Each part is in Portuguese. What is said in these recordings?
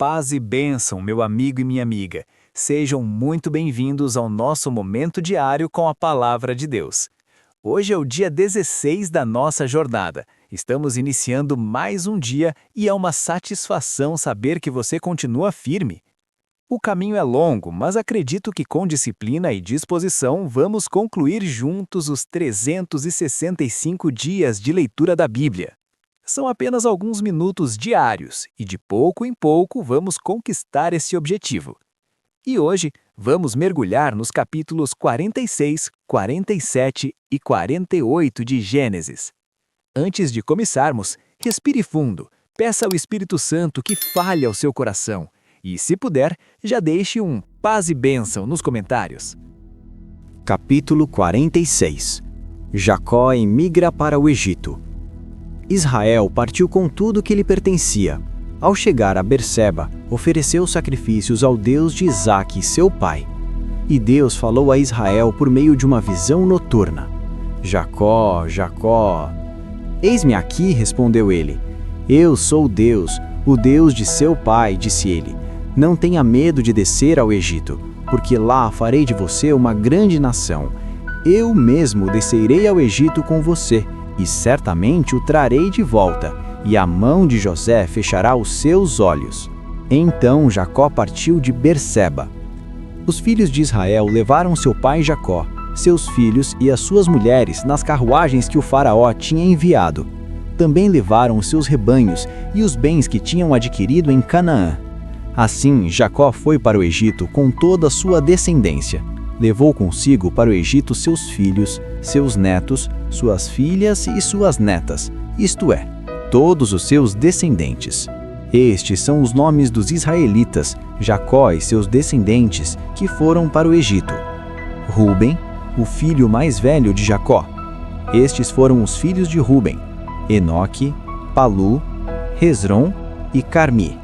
Paz e bênção, meu amigo e minha amiga. Sejam muito bem-vindos ao nosso momento diário com a Palavra de Deus. Hoje é o dia 16 da nossa jornada. Estamos iniciando mais um dia e é uma satisfação saber que você continua firme. O caminho é longo, mas acredito que com disciplina e disposição vamos concluir juntos os 365 dias de leitura da Bíblia. São apenas alguns minutos diários e de pouco em pouco vamos conquistar esse objetivo. E hoje vamos mergulhar nos capítulos 46, 47 e 48 de Gênesis. Antes de começarmos, respire fundo, peça ao Espírito Santo que fale ao seu coração e, se puder, já deixe um paz e bênção nos comentários. Capítulo 46. Jacó emigra para o Egito. Israel partiu com tudo que lhe pertencia. Ao chegar a Berseba, ofereceu sacrifícios ao Deus de Isaque, seu pai. E Deus falou a Israel por meio de uma visão noturna. Jacó, Jacó. Eis-me aqui, respondeu ele. Eu sou Deus, o Deus de seu pai, disse ele. Não tenha medo de descer ao Egito, porque lá farei de você uma grande nação. Eu mesmo descerei ao Egito com você, e certamente o trarei de volta, e a mão de José fechará os seus olhos. Então Jacó partiu de Berseba. Os filhos de Israel levaram seu pai Jacó, seus filhos e as suas mulheres nas carruagens que o faraó tinha enviado. Também levaram os seus rebanhos e os bens que tinham adquirido em Canaã. Assim, Jacó foi para o Egito com toda a sua descendência. Levou consigo para o Egito seus filhos, seus netos, suas filhas e suas netas, isto é, todos os seus descendentes. Estes são os nomes dos israelitas, Jacó e seus descendentes, que foram para o Egito. Ruben, o filho mais velho de Jacó. Estes foram os filhos de Ruben: Enoque, Palu, Hezron e Carmi.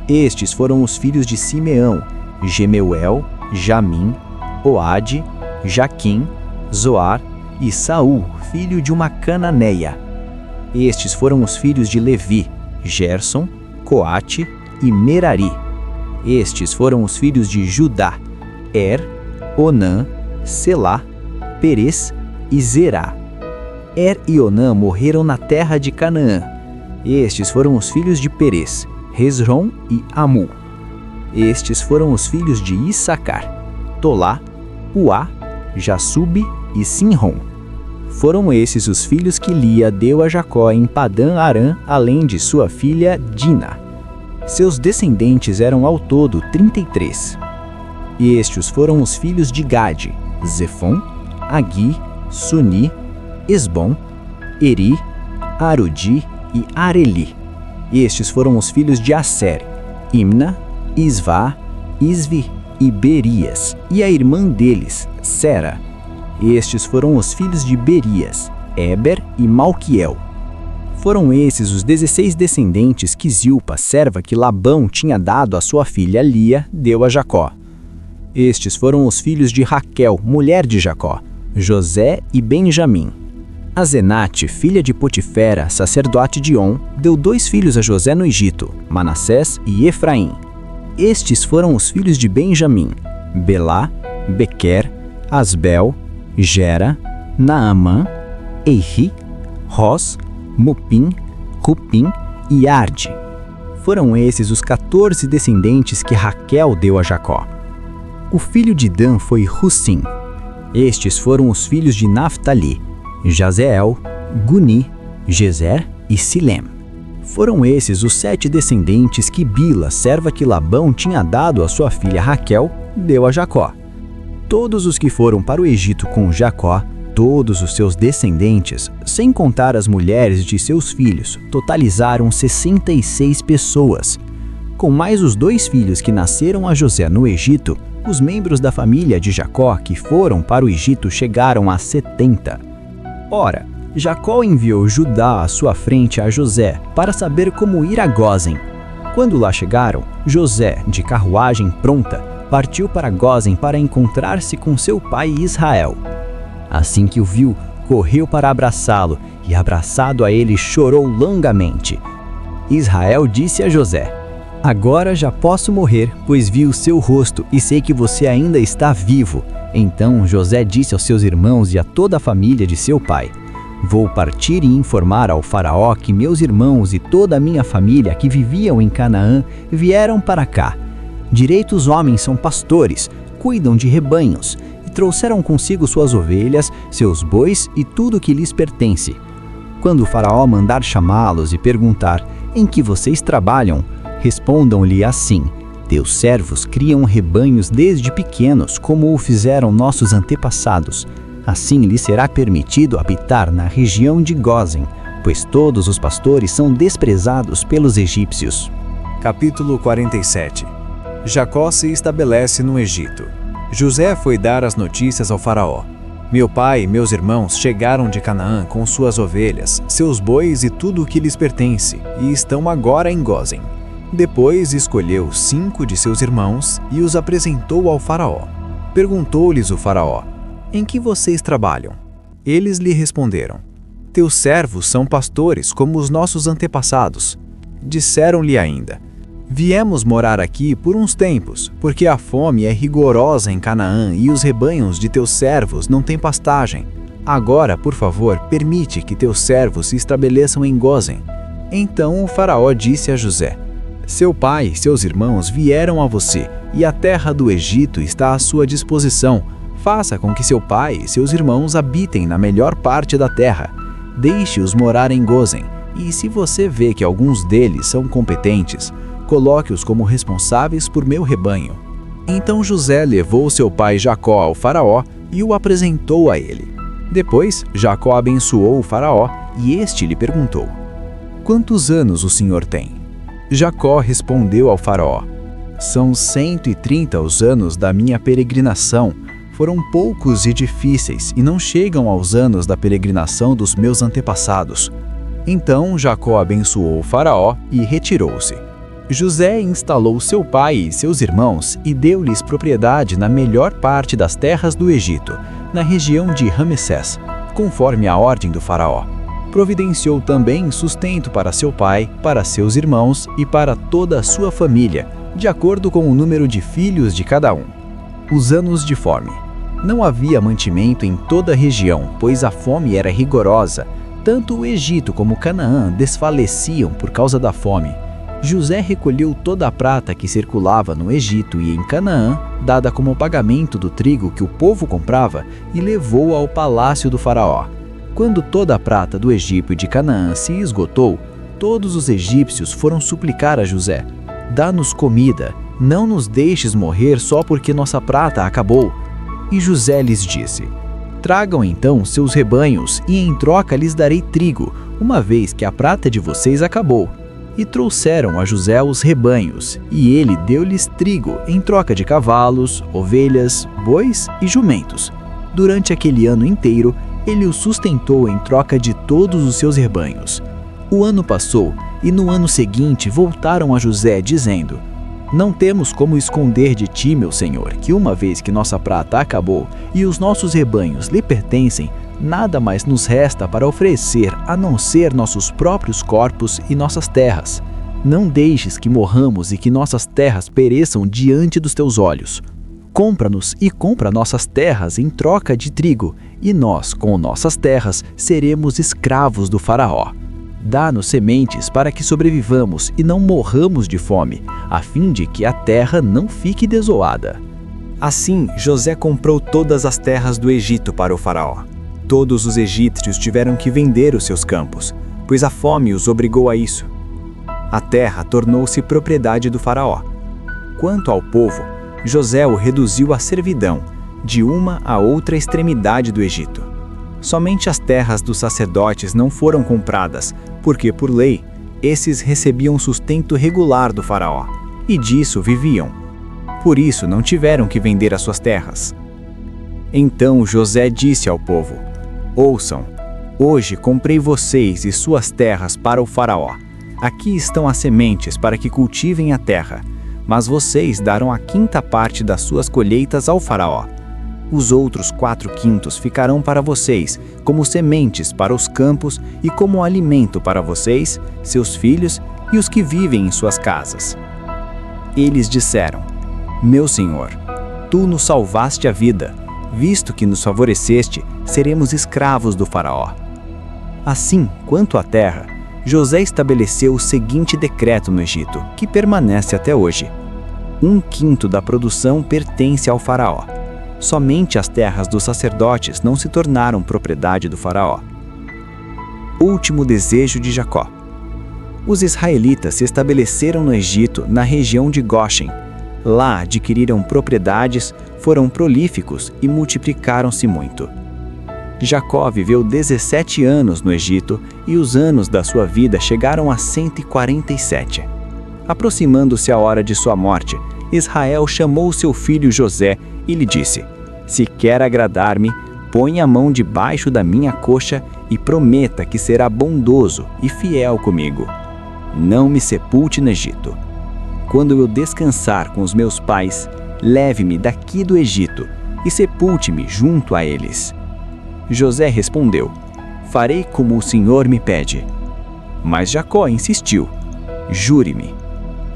Estes foram os filhos de Simeão: Gemeuel, Jamim, Oade, Jaquim, Zoar e Saul, filho de uma cananeia. Estes foram os filhos de Levi: Gerson, Coate e Merari. Estes foram os filhos de Judá: Onã, Selá, Perez e Zerá. E Onã morreram na terra de Canaã. Estes foram os filhos de Perez: Hezron e Amu. Estes foram os filhos de Issacar: Tolá, Puá, Jassube e Sinrom. Foram esses os filhos que Lia deu a Jacó em Padã-Arã, além de sua filha Dina. Seus descendentes eram ao todo 33. E estes foram os filhos de Gade: Zefon, Agui, Suni, Esbom, Eri, Arudi e Areli. Estes foram os filhos de Asser: Imna, Isvá, Isvi e Berias, e a irmã deles, Sera. Estes foram os filhos de Berias: Eber e Malquiel. Foram esses os 16 descendentes que Zilpa, serva que Labão tinha dado à sua filha Lia, deu a Jacó. Estes foram os filhos de Raquel, mulher de Jacó: José e Benjamim. Azenate, filha de Potifera, sacerdote de On, deu 2 filhos a José no Egito: Manassés e Efraim. Estes foram os filhos de Benjamim: Belá, Bequer, Asbel, Gera, Naamã, Eiri, Ros, Mupim, Rupim e Arde. Foram esses os 14 descendentes que Raquel deu a Jacó. O filho de Dan foi Russim. Estes foram os filhos de Naftali: Jazeel, Guni, Jezer e Silem. Foram esses os 7 descendentes que Bila, serva que Labão tinha dado à sua filha Raquel, deu a Jacó. Todos os que foram para o Egito com Jacó, todos os seus descendentes, sem contar as mulheres de seus filhos, totalizaram 66 pessoas. Com mais os 2 filhos que nasceram a José no Egito, os membros da família de Jacó que foram para o Egito chegaram a 70. Ora, Jacó enviou Judá à sua frente a José para saber como ir a Gósen. Quando lá chegaram, José, de carruagem pronta, partiu para Gósen para encontrar-se com seu pai Israel. Assim que o viu, correu para abraçá-lo e, abraçado a ele, chorou longamente. Israel disse a José: Agora já posso morrer, pois vi o seu rosto e sei que você ainda está vivo. Então José disse aos seus irmãos e a toda a família de seu pai: Vou partir e informar ao faraó que meus irmãos e toda a minha família que viviam em Canaã vieram para cá. Direitos homens são pastores, cuidam de rebanhos, e trouxeram consigo suas ovelhas, seus bois e tudo que lhes pertence. Quando o faraó mandar chamá-los e perguntar: Em que vocês trabalham? Respondam-lhe assim: Teus servos criam rebanhos desde pequenos, como o fizeram nossos antepassados. Assim lhes será permitido habitar na região de Gósen, pois todos os pastores são desprezados pelos egípcios. Capítulo 47. Jacó se estabelece no Egito. José foi dar as notícias ao faraó. Meu pai e meus irmãos chegaram de Canaã com suas ovelhas, seus bois e tudo o que lhes pertence, e estão agora em Gósen. Depois escolheu 5 de seus irmãos e os apresentou ao faraó. Perguntou-lhes o faraó: Em que vocês trabalham? Eles lhe responderam: Teus servos são pastores como os nossos antepassados. Disseram-lhe ainda: Viemos morar aqui por uns tempos, porque a fome é rigorosa em Canaã e os rebanhos de teus servos não têm pastagem. Agora, por favor, permite que teus servos se estabeleçam em Gósen. Então o faraó disse a José: Seu pai e seus irmãos vieram a você, e a terra do Egito está à sua disposição. Faça com que seu pai e seus irmãos habitem na melhor parte da terra. Deixe-os morar em Gósen, e se você vê que alguns deles são competentes, coloque-os como responsáveis por meu rebanho. Então José levou seu pai Jacó ao faraó e o apresentou a ele. Depois, Jacó abençoou o faraó e este lhe perguntou: Quantos anos o senhor tem? Jacó respondeu ao faraó: São 130 os anos da minha peregrinação. Foram poucos e difíceis e não chegam aos anos da peregrinação dos meus antepassados. Então Jacó abençoou o faraó e retirou-se. José instalou seu pai e seus irmãos e deu-lhes propriedade na melhor parte das terras do Egito, na região de Ramessés, conforme a ordem do faraó. Providenciou também sustento para seu pai, para seus irmãos e para toda a sua família, de acordo com o número de filhos de cada um. Os anos de fome. Não havia mantimento em toda a região, pois a fome era rigorosa. Tanto o Egito como Canaã desfaleciam por causa da fome. José recolheu toda a prata que circulava no Egito e em Canaã, dada como pagamento do trigo que o povo comprava, e levou ao palácio do faraó. Quando toda a prata do Egito e de Canaã se esgotou, todos os egípcios foram suplicar a José: Dá-nos comida, não nos deixes morrer só porque nossa prata acabou. E José lhes disse: Tragam então seus rebanhos e em troca lhes darei trigo, uma vez que a prata de vocês acabou. E trouxeram a José os rebanhos, e ele deu-lhes trigo em troca de cavalos, ovelhas, bois e jumentos. Durante aquele ano inteiro, ele os sustentou em troca de todos os seus rebanhos. O ano passou, e no ano seguinte voltaram a José, dizendo: Não temos como esconder de ti, meu senhor, que uma vez que nossa prata acabou e os nossos rebanhos lhe pertencem, nada mais nos resta para oferecer a não ser nossos próprios corpos e nossas terras. Não deixes que morramos e que nossas terras pereçam diante dos teus olhos. Compra-nos e compra nossas terras em troca de trigo, e nós, com nossas terras, seremos escravos do faraó. Dá-nos sementes para que sobrevivamos e não morramos de fome, a fim de que a terra não fique desolada. Assim, José comprou todas as terras do Egito para o faraó. Todos os egípcios tiveram que vender os seus campos, pois a fome os obrigou a isso. A terra tornou-se propriedade do faraó. Quanto ao povo, José o reduziu à servidão, de uma a outra extremidade do Egito. Somente as terras dos sacerdotes não foram compradas, porque, por lei, esses recebiam sustento regular do faraó, e disso viviam. Por isso não tiveram que vender as suas terras. Então José disse ao povo: Ouçam, hoje comprei vocês e suas terras para o faraó. Aqui estão as sementes para que cultivem a terra, mas vocês darão a 5ª parte das suas colheitas ao faraó. Os outros 4/5 ficarão para vocês, como sementes para os campos e como alimento para vocês, seus filhos e os que vivem em suas casas. Eles disseram: Meu senhor, tu nos salvaste a vida, visto que nos favoreceste, seremos escravos do faraó. Assim, quanto à terra, José estabeleceu o seguinte decreto no Egito, que permanece até hoje: 1/5 da produção pertence ao faraó. Somente as terras dos sacerdotes não se tornaram propriedade do faraó. Último desejo de Jacó. Os israelitas se estabeleceram no Egito, na região de Goshen. Lá adquiriram propriedades, foram prolíficos e multiplicaram-se muito. Jacó viveu 17 anos no Egito e os anos da sua vida chegaram a 147. Aproximando-se a hora de sua morte, Israel chamou seu filho José e lhe disse: Se quer agradar-me, põe a mão debaixo da minha coxa e prometa que será bondoso e fiel comigo. Não me sepulte no Egito. Quando eu descansar com os meus pais, leve-me daqui do Egito e sepulte-me junto a eles. José respondeu: Farei como o Senhor me pede. Mas Jacó insistiu: Jure-me.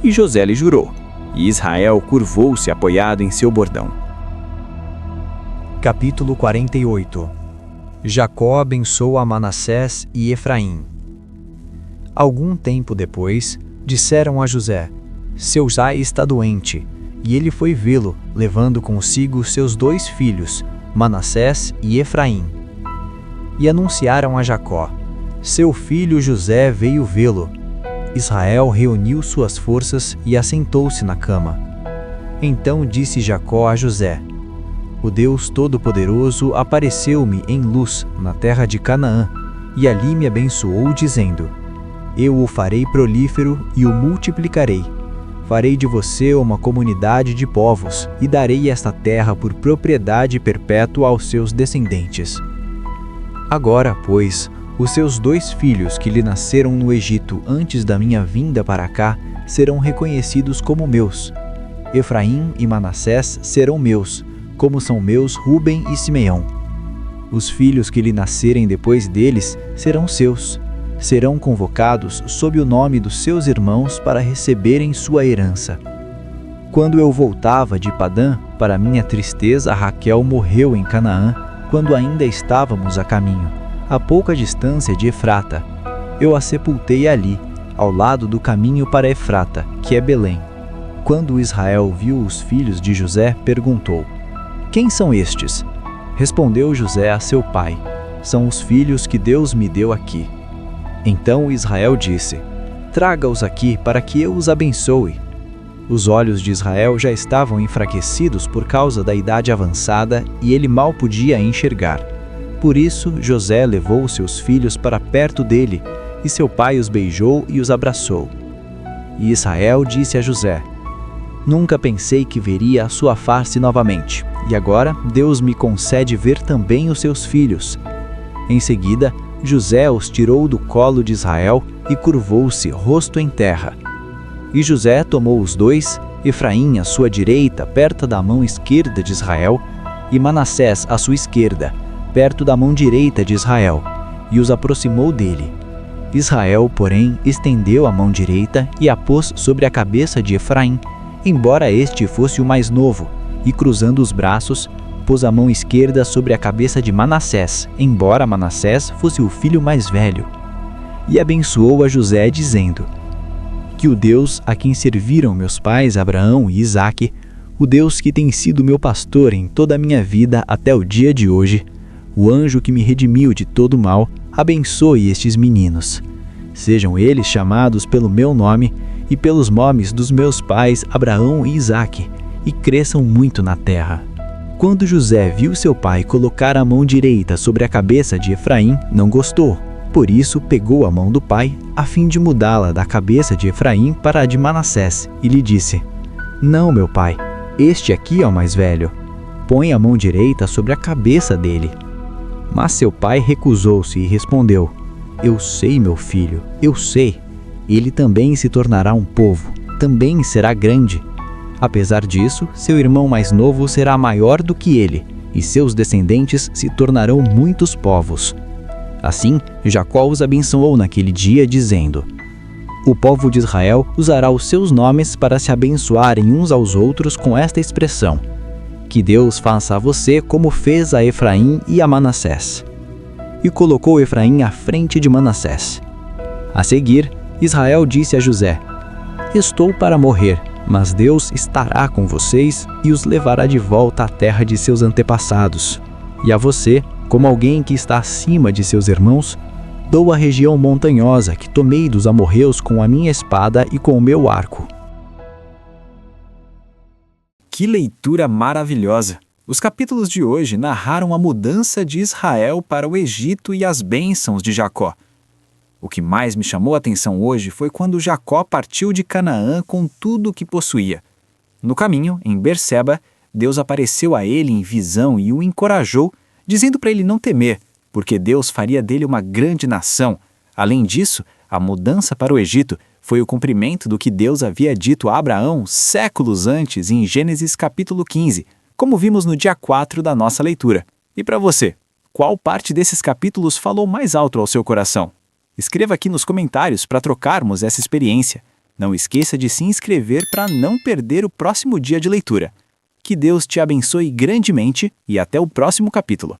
E José lhe jurou, e Israel curvou-se apoiado em seu bordão. Capítulo 48. Jacó abençoa Manassés e Efraim. Algum tempo depois, disseram a José: Seu pai está doente. E ele foi vê-lo, levando consigo seus 2 filhos, Manassés e Efraim. E anunciaram a Jacó: Seu filho José veio vê-lo. Israel reuniu suas forças e assentou-se na cama. Então disse Jacó a José: O Deus Todo-Poderoso apareceu-me em luz na terra de Canaã, e ali me abençoou, dizendo: Eu o farei prolífero e o multiplicarei. Farei de você uma comunidade de povos, e darei esta terra por propriedade perpétua aos seus descendentes. Agora, pois, os seus 2 filhos que lhe nasceram no Egito antes da minha vinda para cá serão reconhecidos como meus. Efraim e Manassés serão meus, como são meus Rúben e Simeão. Os filhos que lhe nascerem depois deles serão seus. Serão convocados sob o nome dos seus irmãos para receberem sua herança. Quando eu voltava de Padã, para minha tristeza, Raquel morreu em Canaã, quando ainda estávamos a caminho, a pouca distância de Efrata. Eu a sepultei ali, ao lado do caminho para Efrata, que é Belém. Quando Israel viu os filhos de José, perguntou: Quem são estes? Respondeu José a seu pai: São os filhos que Deus me deu aqui. Então Israel disse: Traga-os aqui para que eu os abençoe. Os olhos de Israel já estavam enfraquecidos por causa da idade avançada e ele mal podia enxergar. Por isso José levou seus filhos para perto dele, e seu pai os beijou e os abraçou. E Israel disse a José: Nunca pensei que veria a sua face novamente, e agora Deus me concede ver também os seus filhos. Em seguida, José os tirou do colo de Israel e curvou-se rosto em terra. E José tomou os 2, Efraim à sua direita, perto da mão esquerda de Israel, e Manassés à sua esquerda, perto da mão direita de Israel, e os aproximou dele. Israel, porém, estendeu a mão direita e a pôs sobre a cabeça de Efraim, embora este fosse o mais novo, e cruzando os braços, pôs a mão esquerda sobre a cabeça de Manassés, embora Manassés fosse o filho mais velho. E abençoou a José, dizendo: Que o Deus a quem serviram meus pais Abraão e Isaque, o Deus que tem sido meu pastor em toda a minha vida até o dia de hoje, o anjo que me redimiu de todo mal, abençoe estes meninos. Sejam eles chamados pelo meu nome e pelos nomes dos meus pais Abraão e Isaque, e cresçam muito na terra. Quando José viu seu pai colocar a mão direita sobre a cabeça de Efraim, não gostou. Por isso pegou a mão do pai, a fim de mudá-la da cabeça de Efraim para a de Manassés, e lhe disse: Não, meu pai, este aqui é o mais velho. Põe a mão direita sobre a cabeça dele. Mas seu pai recusou-se e respondeu: Eu sei, meu filho, eu sei. Ele também se tornará um povo, também será grande. Apesar disso, seu irmão mais novo será maior do que ele, e seus descendentes se tornarão muitos povos. Assim, Jacó os abençoou naquele dia, dizendo: O povo de Israel usará os seus nomes para se abençoarem uns aos outros com esta expressão: que Deus faça a você como fez a Efraim e a Manassés. E colocou Efraim à frente de Manassés. A seguir, Israel disse a José: estou para morrer, mas Deus estará com vocês e os levará de volta à terra de seus antepassados. E a você, como alguém que está acima de seus irmãos, dou a região montanhosa que tomei dos amorreus com a minha espada e com o meu arco. Que leitura maravilhosa! Os capítulos de hoje narraram a mudança de Israel para o Egito e as bênçãos de Jacó. O que mais me chamou a atenção hoje foi quando Jacó partiu de Canaã com tudo o que possuía. No caminho, em Berseba, Deus apareceu a ele em visão e o encorajou, dizendo para ele não temer, porque Deus faria dele uma grande nação. Além disso, a mudança para o Egito foi o cumprimento do que Deus havia dito a Abraão séculos antes em Gênesis capítulo 15, como vimos no dia 4 da nossa leitura. E para você, qual parte desses capítulos falou mais alto ao seu coração? Escreva aqui nos comentários para trocarmos essa experiência. Não esqueça de se inscrever para não perder o próximo dia de leitura. Que Deus te abençoe grandemente e até o próximo capítulo.